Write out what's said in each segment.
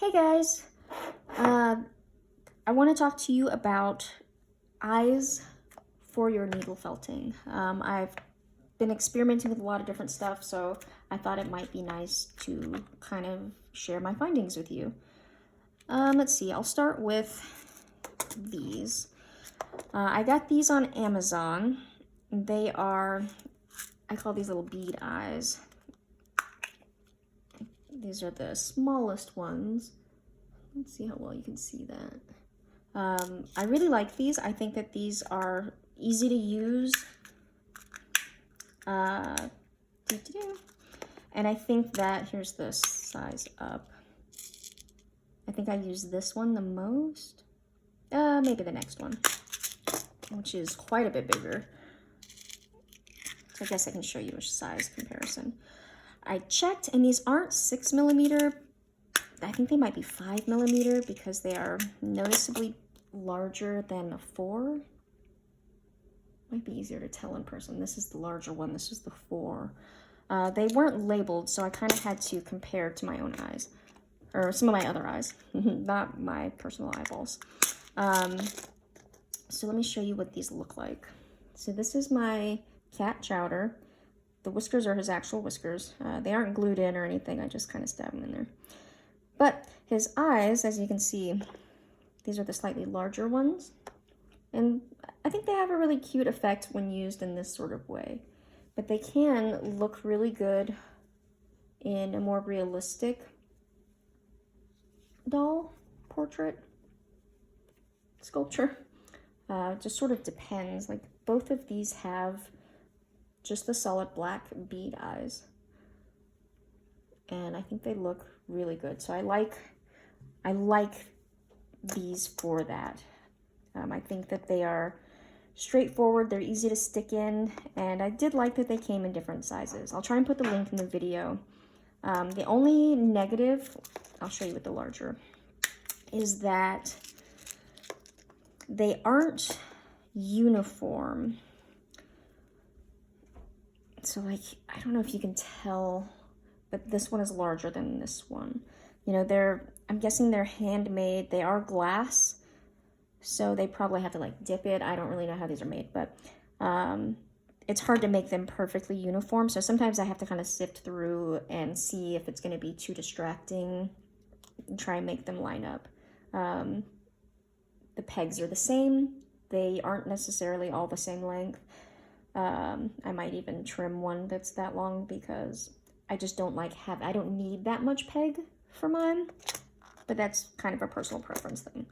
Hey guys, I want to talk to you about eyes for your needle felting. I've been experimenting with a lot of different stuff, so I thought it might be nice to kind of share my findings with you. Let's see, I'll start with these. I got these on Amazon. They are, I call these little bead eyes. These are the smallest ones. Let's see how well you can see that. I really like these. I think that these are easy to use. And I think that, here's the size up. I think I use this one the most. Maybe the next one, which is quite a bit bigger. So I guess I can show you a size comparison. I checked, and these aren't 6mm. I think they might be 5mm because they are noticeably larger than a 4. Might be easier to tell in person. This is the larger one. This is the 4. They weren't labeled, so I kind of had to compare to my own eyes, or some of my other eyes, not my personal eyeballs. So let me show you what these look like. So this is my cat Chowder. The whiskers are his actual whiskers. They aren't glued in or anything. I just kind of stab them in there. But his eyes, as you can see, these are the slightly larger ones. And I think they have a really cute effect when used in this sort of way. But they can look really good in a more realistic doll portrait sculpture. Just sort of depends. Like, both of these have just the solid black bead eyes. And I think they look really good. So I like these for that. I think that they are straightforward, they're easy to stick in, and I did like that they came in different sizes. I'll try and put the link in the video. The only negative, I'll show you with the larger, is that they aren't uniform. So, like, I don't know if you can tell, but this one is larger than this one. You know, I'm guessing they're handmade. They are glass, so they probably have to, like, dip it. I don't really know how these are made, but it's hard to make them perfectly uniform. So sometimes I have to kind of sift through and see if it's going to be too distracting and try and make them line up. The pegs are the same. They aren't necessarily all the same length. I might even trim one that's that long because I just don't I don't need that much peg for mine, but that's kind of a personal preference thing.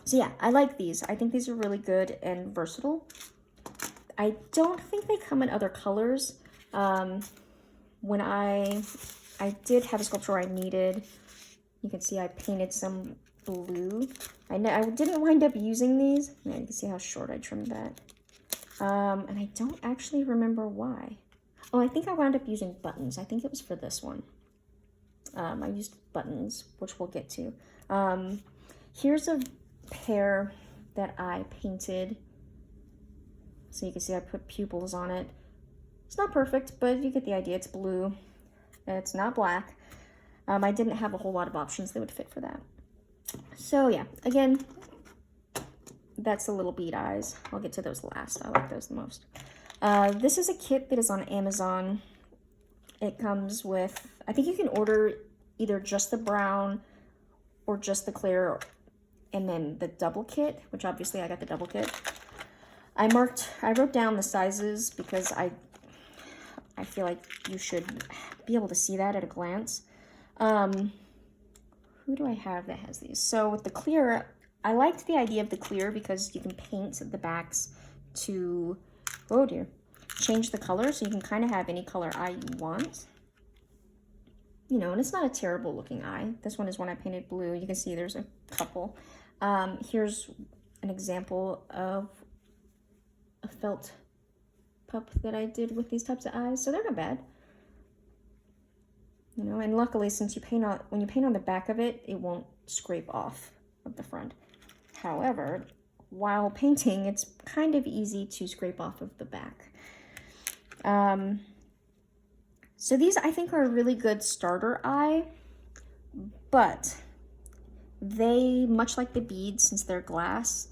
So yeah, I like these. I think these are really good and versatile. I don't think they come in other colors. When I did have a sculpture where I needed, you can see I painted some blue. I didn't wind up using these. Yeah, you can see how short I trimmed that. And I don't actually remember why. Oh, I think I wound up using buttons. I think it was for this one. I used buttons, which we'll get to. Here's a pair that I painted. So you can see I put pupils on it. It's not perfect, but you get the idea. It's blue. It's not black. I didn't have a whole lot of options that would fit for that. So yeah, again, that's the little bead eyes. I'll get to those last. I like those the most. This is a kit that is on Amazon. It comes with, I think you can order either just the brown or just the clear, and then the double kit, which obviously I got the double kit. I wrote down the sizes because I feel like you should be able to see that at a glance. Who do I have that has these? So with the clear, I liked the idea of the clear because you can paint the backs to, oh dear, change the color, so you can kind of have any color eye you want. You know, and it's not a terrible looking eye. This one is one I painted blue. You can see there's a couple. Here's an example of a felt pup that I did with these types of eyes, so they're not bad. You know, and luckily, since when you paint on the back of it, it won't scrape off of the front. However, while painting, it's kind of easy to scrape off of the back. So these, I think, are a really good starter eye but they, much like the beads, since they're glass,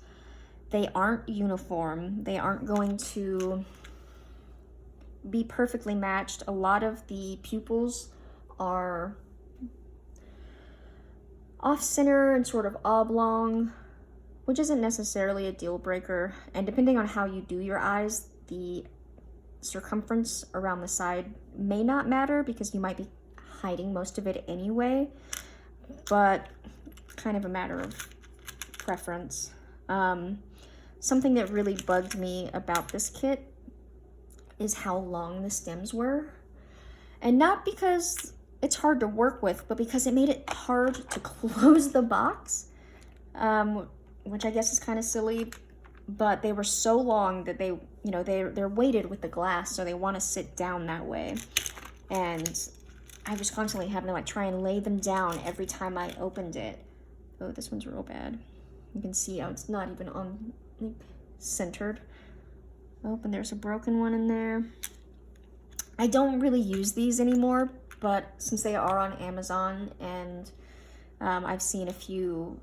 they aren't uniform. They aren't going to be perfectly matched. A lot of the pupils are off-center and sort of oblong, which isn't necessarily a deal breaker. And depending on how you do your eyes, the circumference around the side may not matter because you might be hiding most of it anyway, but kind of a matter of preference. Something that really bugged me about this kit is how long the stems were. And not because it's hard to work with, but because it made it hard to close the box, which I guess is kind of silly, but they were so long that they, you know, they're weighted with the glass, so they want to sit down that way. And I was constantly having to like try and lay them down every time I opened it. Oh, this one's real bad. You can see how it's not even on, like, centered. Oh, and there's a broken one in there. I don't really use these anymore, but since they are on Amazon and I've seen a few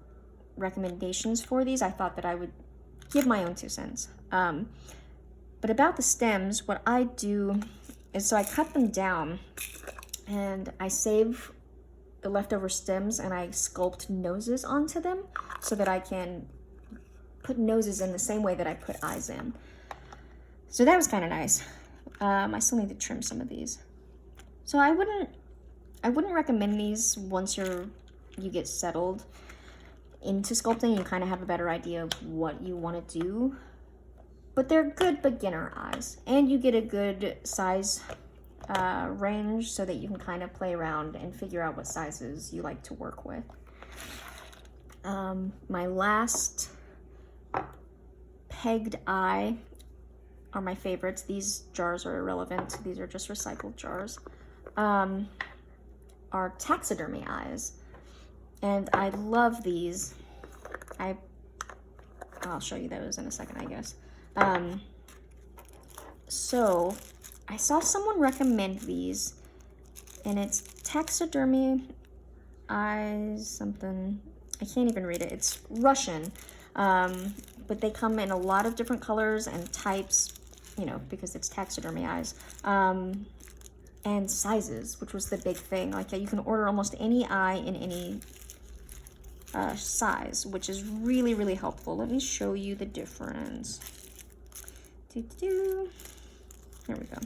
recommendations for these, I thought that I would give my own 2 cents. But about the stems, what I do is, so I cut them down and I save the leftover stems and I sculpt noses onto them so that I can put noses in the same way that I put eyes in. So that was kind of nice. I still need to trim some of these. So I wouldn't recommend these once you get settled into sculpting. You kind of have a better idea of what you want to do. But they're good beginner eyes, and you get a good size range so that you can kind of play around and figure out what sizes you like to work with. My last pegged eye are my favorites. These jars are irrelevant. These are just recycled jars. Are Taxidermy Eyes. And I love these. I'll show you those in a second, I guess. So I saw someone recommend these, and it's Taxidermy Eyes something. I can't even read it. It's Russian. But they come in a lot of different colors and types, you know, because it's Taxidermy Eyes. And sizes, which was the big thing. Like, you can order almost any eye in any size, which is really, really helpful. Let me show you the difference. Here we go.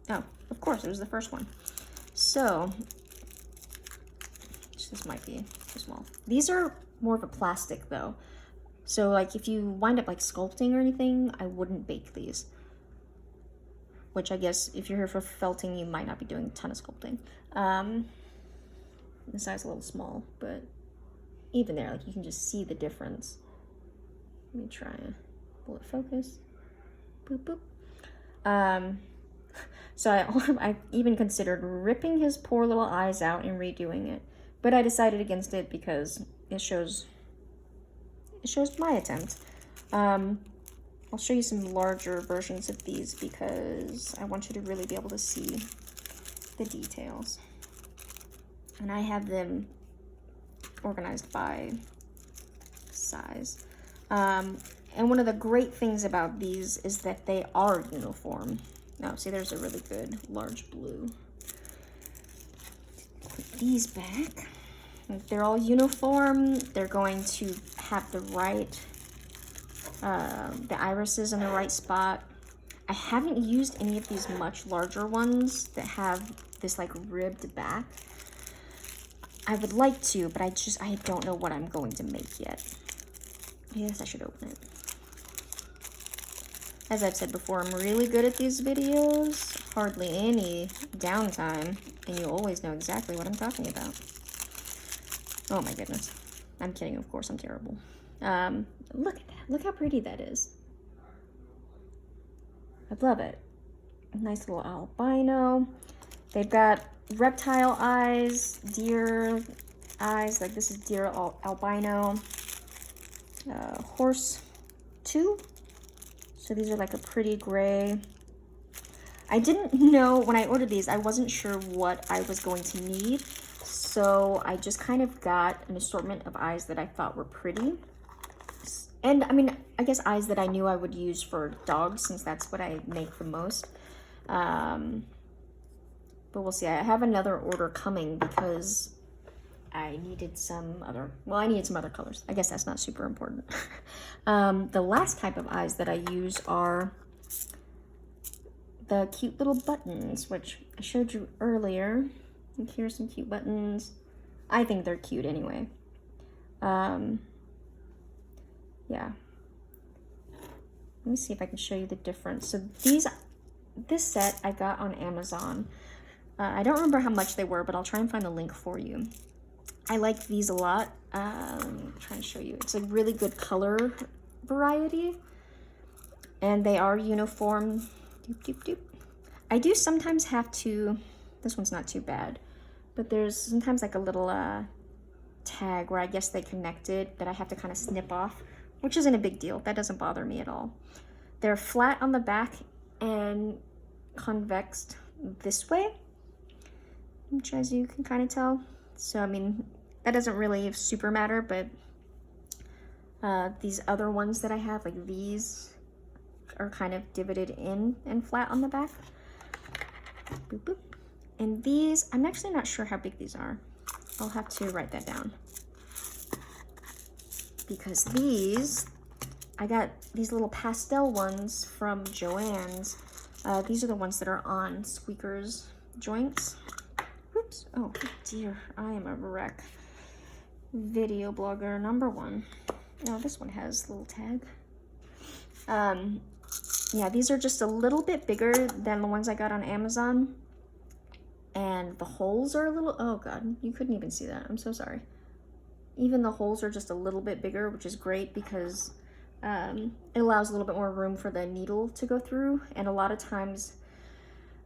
Oh, of course, it was the first one. So, this might be too small. These are more of a plastic, though. So, like, if you wind up, like, sculpting or anything, I wouldn't bake these. Which I guess, if you're here for felting, you might not be doing a ton of sculpting. The size is a little small, but even there, like, you can just see the difference. Let me try a bullet focus. Boop, boop. So I even considered ripping his poor little eyes out and redoing it, but I decided against it because it shows my attempt. I'll show you some larger versions of these because I want you to really be able to see the details. And I have them organized by size. And one of the great things about these is that they are uniform. Now, see, there's a really good large blue. Put these back. They're all uniform. They're going to have the right, the irises in the right spot. I haven't used any of these much larger ones that have this like ribbed back. I would like to, but I don't know what I'm going to make yet. Yes, I should open it. As I've said before, I'm really good at these videos. Hardly any downtime, and you always know exactly what I'm talking about. Oh my goodness. I'm kidding, of course, I'm terrible. Look at that. Look how pretty that is. I love it. Nice little albino. They've got reptile eyes, deer eyes, like this is deer albino. Horse 2. So these are like a pretty gray. I didn't know, when I ordered these, I wasn't sure what I was going to need. So I just kind of got an assortment of eyes that I thought were pretty. And I mean, I guess eyes that I knew I would use for dogs, since that's what I make the most. But we'll see. I have another order coming because I needed some other, well, I needed some other colors. I guess that's not super important. The last type of eyes that I use are the cute little buttons, which I showed you earlier. I think here's some cute buttons. I think they're cute anyway. Yeah. Let me see if I can show you the difference. So this set I got on Amazon. I don't remember how much they were, but I'll try and find the link for you. I like these a lot. I'm trying to show you. It's a really good color variety, and they are uniform. Doop, doop, doop. I do sometimes have to, this one's not too bad, but there's sometimes like a little tag where I guess they connected that I have to kind of snip off, which isn't a big deal. That doesn't bother me at all. They're flat on the back and convexed this way, which as you can kind of tell. So, I mean, that doesn't really super matter, but these other ones that I have, like these, are kind of divoted in and flat on the back. Boop, boop. And these, I'm actually not sure how big these are. I'll have to write that down. Because these, I got these little pastel ones from Joann's. These are the ones that are on Squeaker's joints. Oops, oh dear, I am a wreck. Video blogger #1. No, this one has a little tag. Yeah, these are just a little bit bigger than the ones I got on Amazon. And the holes are a little, oh God, you couldn't even see that. I'm so sorry. Even the holes are just a little bit bigger, which is great because it allows a little bit more room for the needle to go through. And a lot of times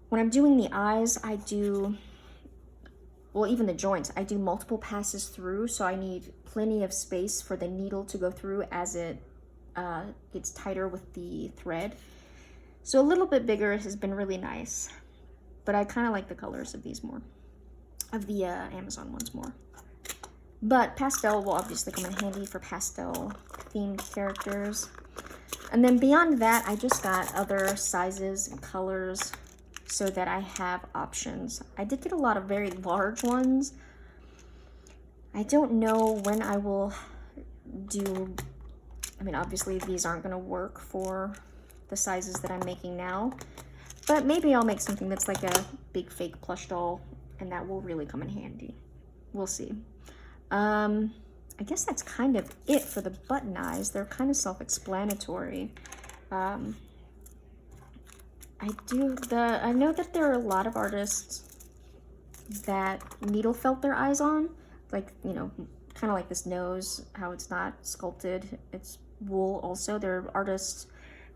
when I'm doing the eyes, I do, well, even the joints, I do multiple passes through. So I need plenty of space for the needle to go through as it gets tighter with the thread. So a little bit bigger has been really nice, but I kind of like the colors of these more, of the Amazon ones more. But pastel will obviously come in handy for pastel themed characters. And then beyond that, I just got other sizes and colors so that I have options. I did get a lot of very large ones. I don't know when I will do, I mean, obviously these aren't gonna work for the sizes that I'm making now, but maybe I'll make something that's like a big fake plush doll, and that will really come in handy. We'll see. I guess that's kind of it for the button eyes. They're kind of self-explanatory. I know that there are a lot of artists that needle felt their eyes on, like, you know, kind of like this nose, how it's not sculpted, it's wool also. There are artists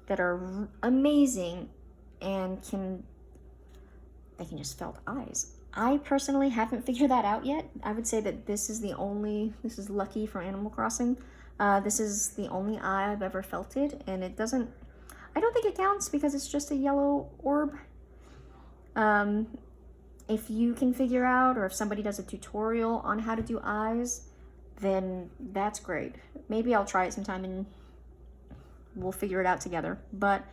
that are amazing and they can just felt eyes. I personally haven't figured that out yet. I would say that this is Lucky from Animal Crossing. This is the only eye I've ever felted, and it doesn't, I don't think it counts because it's just a yellow orb. If you can figure out, or if somebody does a tutorial on how to do eyes, then that's great. Maybe I'll try it sometime and we'll figure it out together. But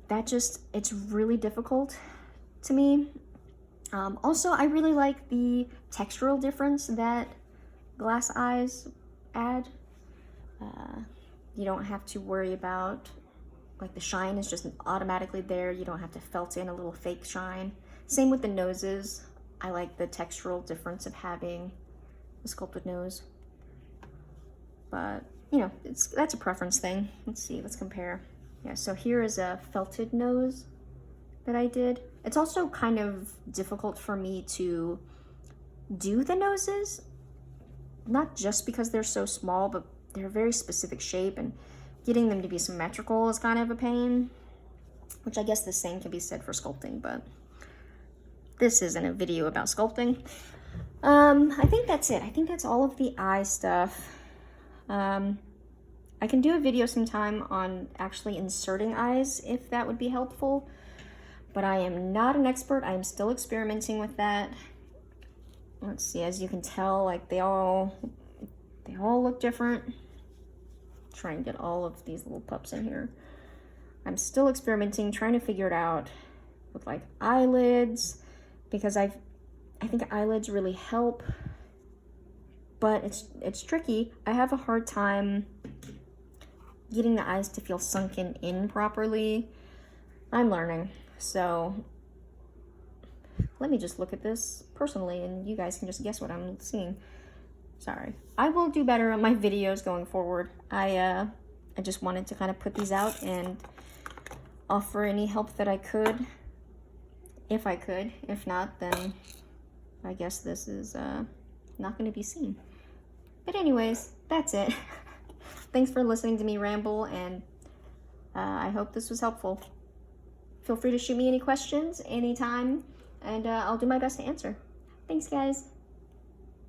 it's really difficult to me. Also, I really like the textural difference that glass eyes add. You don't have to worry about, like, the shine is just automatically there. You don't have to felt in a little fake shine. Same with the noses. I like the textural difference of having a sculpted nose. But, you know, that's a preference thing. Let's see, let's compare. Yeah, so here is a felted nose that I did. It's also kind of difficult for me to do the noses, not just because they're so small, but they're a very specific shape, and getting them to be symmetrical is kind of a pain, which I guess the same can be said for sculpting, but this isn't a video about sculpting. I think that's it. I think that's all of the eye stuff. I can do a video sometime on actually inserting eyes if that would be helpful, but I am not an expert. I am still experimenting with that. let's see, as you can tell, like they all look different. Try and get all of these little pups in here. I'm still experimenting, trying to figure it out with like eyelids, because I think eyelids really help, but it's tricky. I have a hard time getting the eyes to feel sunken in properly. I'm learning, so let me just look at this personally and you guys can just guess what I'm seeing. Sorry. I will do better on my videos going forward. I just wanted to kind of put these out and offer any help that I could, if I could. If not, then I guess this is not going to be seen. But anyways, that's it. Thanks for listening to me ramble, and I hope this was helpful. Feel free to shoot me any questions anytime, and I'll do my best to answer. Thanks, guys.